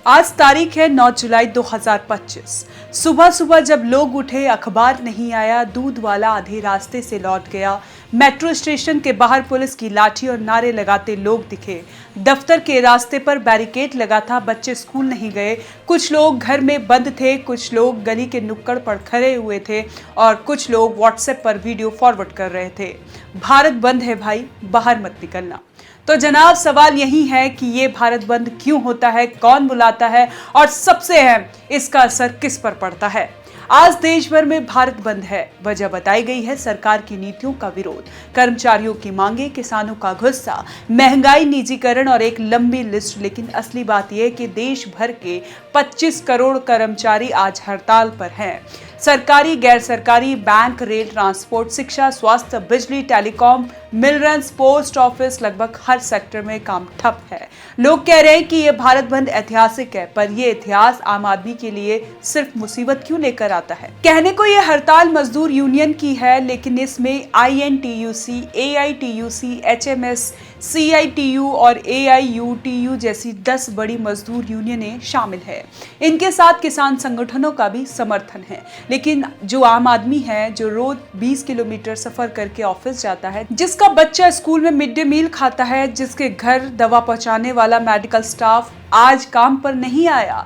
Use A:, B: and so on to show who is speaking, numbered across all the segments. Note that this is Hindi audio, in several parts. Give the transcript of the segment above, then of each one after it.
A: आज तारीख है 9 जुलाई 2025। सुबह सुबह जब लोग उठे, अखबार नहीं आया, दूध वाला आधे रास्ते से लौट गया, मेट्रो स्टेशन के बाहर पुलिस की लाठी और नारे लगाते लोग दिखे, दफ्तर के रास्ते पर बैरिकेड लगा था, बच्चे स्कूल नहीं गए, कुछ लोग घर में बंद थे, कुछ लोग गली के नुक्कड़ पर खड़े हुए थे और कुछ लोग व्हाट्सएप पर वीडियो फॉरवर्ड कर रहे थे। भारत बंद है भाई, बाहर मत निकलना। तो जनाब, सवाल यही है कि ये भारत बंद क्यों होता है, कौन बुलाता है और सबसे अहम, इसका असर किस पर पड़ता है। आज देश भर में भारत बंद है। वजह बताई गई है सरकार की नीतियों का विरोध, कर्मचारियों की मांगे, किसानों का गुस्सा, महंगाई, निजीकरण और एक लंबी लिस्ट। लेकिन असली बात यह है कि देश भर के 25 करोड़ कर्मचारी आज हड़ताल पर हैं। सरकारी, गैर सरकारी, बैंक, रेल, ट्रांसपोर्ट, शिक्षा, स्वास्थ्य, बिजली, टेलीकॉम, मिलरन, पोस्ट ऑफिस, लगभग हर सेक्टर में काम ठप है। लोग कह रहे हैं कि यह भारत बंद ऐतिहासिक है, पर यह इतिहास आम आदमी के लिए सिर्फ मुसीबत क्यों लेकर आता है। कहने को यह हड़ताल मजदूर यूनियन की है, लेकिन इसमें INTUC, AITUC, HMS, CITU और AIUTU जैसी 10 बड़ी मजदूर यूनियनें शामिल है। इनके साथ किसान संगठनों का भी समर्थन है। लेकिन जो आम आदमी है, जो रोज 20 किलोमीटर सफर करके ऑफिस जाता है, जिसका बच्चा स्कूल में मिड डे मील खाता है, जिसके घर दवा पहुंचाने वाला मेडिकल स्टाफ आज काम पर नहीं आया,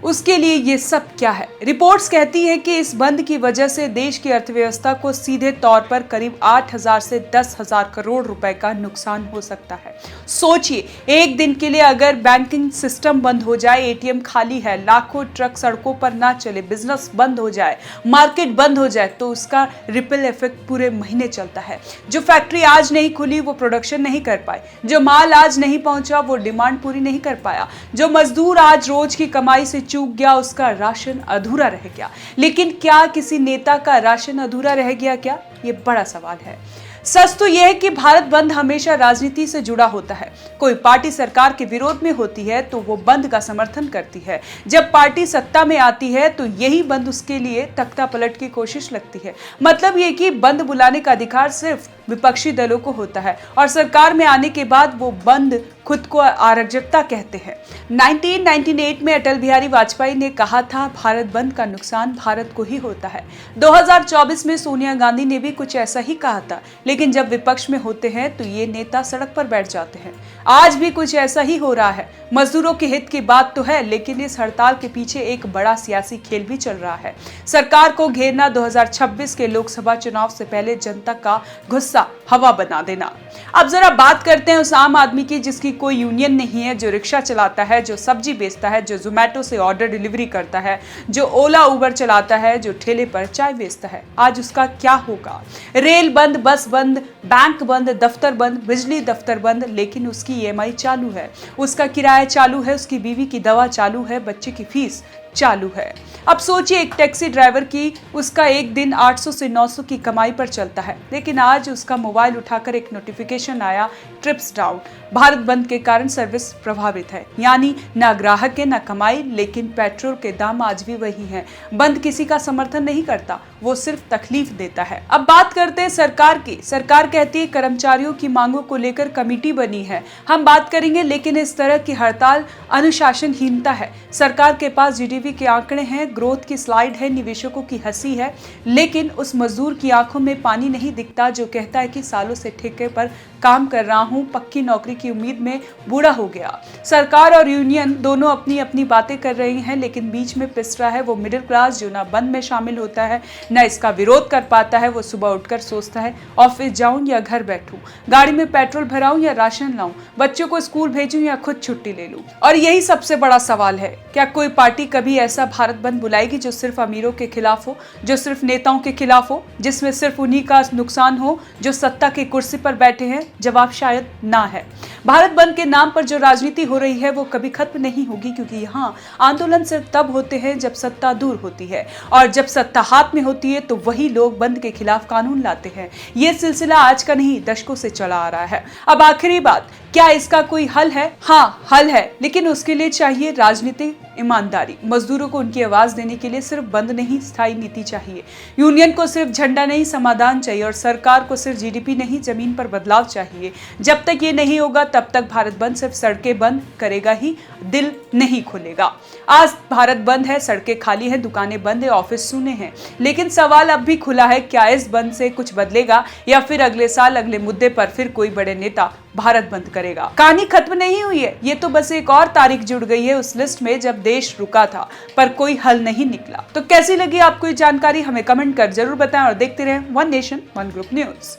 A: उसके लिए ये सब क्या है। रिपोर्ट्स कहती है कि इस बंद की वजह से देश की अर्थव्यवस्था को सीधे तौर पर करीब 8,000 से 10,000 करोड़ रुपए का नुकसान हो सकता है। सोचिए, एक दिन के लिए अगर बैंकिंग सिस्टम बंद हो जाए, ATM खाली है, लाखों ट्रक सड़कों पर ना चले, बिजनेस बंद हो जाए, मार्केट बंद हो जाए, तो उसका रिपल इफेक्ट पूरे महीने चलता है। जो फैक्ट्री आज नहीं खुली वो प्रोडक्शन नहीं कर पाई, जो माल आज नहीं पहुंचा वो डिमांड पूरी नहीं कर पाया, जो मजदूर आज रोज की कमाई से चूक गया, उसका राशन अधूरा रह गया। लेकिन क्या किसी नेता का राशन अधूरा रह गया क्या? ये बड़ा सवाल है। सच तो यह है कि भारत बंद हमेशा राजनीति से जुड़ा होता है। कोई पार्टी सरकार के विरोध में होती है तो वो बंद का समर्थन करती है। जब पार्टी सत्ता में आती है तो यही बंद उसके लिए तख्ता पलट की कोशिश लगती है। मतलब ये कि बंद बुलाने का अधिकार सिर्फ विपक्षी दलों को होता है और सरकार में आने के बाद वो बंद खुद को अराजकता कहते हैं। 1998 में अटल बिहारी वाजपेयी ने कहा था, भारत बंद का नुकसान भारत को ही होता है। 2024 में सोनिया गांधी ने भी कुछ ऐसा ही कहा था, लेकिन जब विपक्ष में होते हैं तो ये नेता सड़क पर बैठ जाते हैं। आज भी कुछ ऐसा ही हो रहा है। मजदूरों के हित की बात तो है, लेकिन इस हड़ताल के पीछे एक बड़ा सियासी खेल भी चल रहा है। सरकार को घेरना, 2026 के लोकसभा चुनाव से पहले जनता का गुस्सा हवा बना देना। अब जरा बात करते हैं उस आम आदमी की जिसकी कोई यूनियन नहीं है, जो रिक्शा चलाता है, जो सब्जी बेचता है, जो जोमेटो से ऑर्डर डिलीवरी करता है, जो ओला उबर चलाता है, जो ठेले पर चाय बेचता है। आज उसका क्या होगा? रेल बंद, बस बंद, बैंक बंद, दफ्तर बंद, बिजली दफ्तर बंद, लेकिन उसकी EMI चालू है, उसका किराया चालू है, उसकी बीवी की दवा चालू है, बच्चे की फीस चालू है। अब सोचिए, एक टैक्सी ड्राइवर की उसका एक दिन 800 से 900 की कमाई पर चलता है, लेकिन आज उसका मोबाइल उठाकर एक नोटिफिकेशन आया, ट्रिप्स डाउन, भारत बंद के कारण सर्विस प्रभावित है। यानी ना ग्राहक है ना कमाई, लेकिन पेट्रोल के दाम आज भी वही हैं। बंद किसी का समर्थन नहीं करता, वो सिर्फ तकलीफ देता है। अब बात करते हैं सरकार की। सरकार कहती है कर्मचारियों की मांगों को लेकर कमेटी बनी है, हम बात करेंगे, लेकिन इस तरह की हड़ताल अनुशासनहीनता है। सरकार के पास GDP के आंकड़े हैं, ग्रोथ की स्लाइड है, निवेशकों की हंसी है, लेकिन उस मजदूर की आंखों में पानी नहीं दिखता जो कहता है कि सालों से ठेके पर काम कर रहा हूं, पक्की नौकरी की उम्मीद में बूढ़ा हो गया। सरकार और यूनियन दोनों अपनी अपनी बातें कर रही हैं, लेकिन बीच में पिस रहा है वो मिडिल क्लास, जो ना बंद में शामिल होता है ना इसका विरोध कर पाता है। वो सुबह उठकर सोचता है, ऑफिस जाऊं या घर बैठूं, गाड़ी में पेट्रोल भराऊं या राशन लाऊं, बच्चों को स्कूल भेजूं या खुद छुट्टी ले लूं। और यही सबसे बड़ा सवाल है, क्या कोई पार्टी कभी ऐसा भारत बंद बुलाएगी जो सिर्फ अमीरों के खिलाफ हो, जो सिर्फ नेताओं के खिलाफ हो, जिसमें सिर्फ उन्हीं का नुकसान हो जो सत्ता की कुर्सी पर बैठे हैं? जवाब शायद ना है। भारत बंद के नाम पर जो राजनीति हो रही है वो कभी खत्म नहीं होगी, क्योंकि यहाँ आंदोलन सिर्फ तब होते हैं जब सत्ता दूर होती है, और जब सत्ता हाथ में होती है तो वही लोग बंद के खिलाफ कानून लाते हैं। ये सिलसिला आज का नहीं, दशकों से चला आ रहा है। अब आखिरी बात, क्या इसका कोई हल है? हाँ, हल है, लेकिन उसके लिए चाहिए राजनीतिक ईमानदारी। मजदूरों को उनकी आवाज देने के लिए सिर्फ बंद नहीं, स्थायी नीति चाहिए। यूनियन को सिर्फ झंडा नहीं, समाधान चाहिए, और सरकार को सिर्फ GDP नहीं, जमीन पर बदलाव चाहिए। जब तक ये नहीं होगा तब तक भारत बंद सिर्फ सड़कें बंद करेगा ही, दिल नहीं खुलेगा। आज भारत बंद है, सड़कें खाली हैं, दुकानें बंद है, ऑफिस सूने हैं, लेकिन सवाल अब भी खुला है, क्या इस बंद से कुछ बदलेगा या फिर अगले साल अगले मुद्दे पर फिर कोई बड़े नेता भारत बंद करेगा। कहानी खत्म नहीं हुई है, ये तो बस एक और तारीख जुड़ गई है उस लिस्ट में जब देश रुका था पर कोई हल नहीं निकला। तो कैसी लगी आपको ये जानकारी, हमें कमेंट कर जरूर बताएं और देखते रहें one nation one group news.